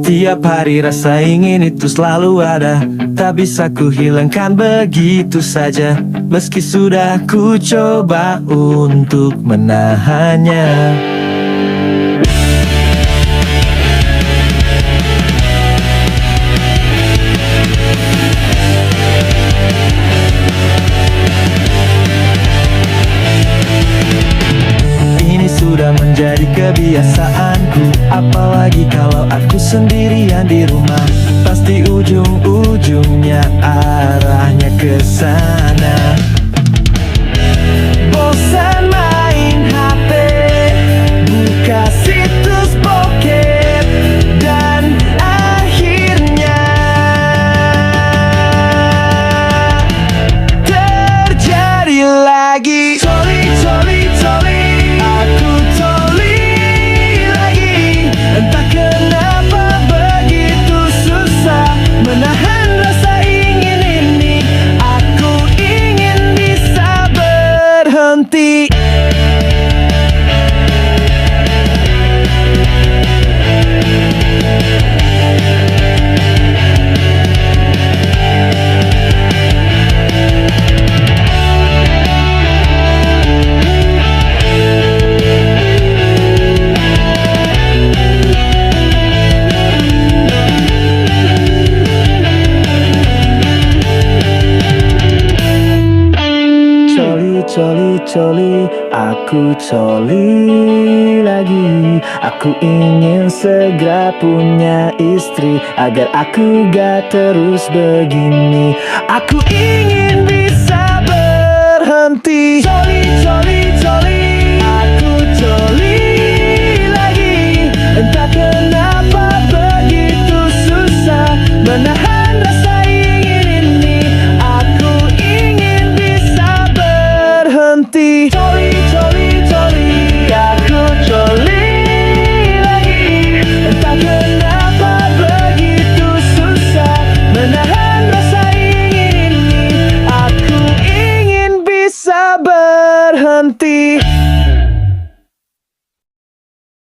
Tiap hari rasa ingin itu selalu ada, tak bisa ku hilangkan begitu saja. Meski sudah ku coba untuk menahannya. Ini sudah menjadi kebiasaanku, apalagi kalau aku sendirian di rumah. Pasti ujung-ujungnya arahnya ke sana. Bosan main HP, buka situs bokep, dan akhirnya terjadi lagi. Coli, coli, coli, aku coli lagi. Entah kenapa begitu susah menahan rasa ingin ini. Aku ingin bisa berhenti. Coli, coli, aku coli lagi. Aku ingin segera punya istri agar aku gak terus begini. Aku ingin bisa berhenti. Coli, coli, coli, aku coli lagi. Entah kenapa begitu susah menahan rasa ingin ini. Aku ingin bisa berhenti. Coli, coli, coli, aku coli lagi. Entah kenapa begitu susah menahan rasa ingin ini. Aku ingin bisa berhenti.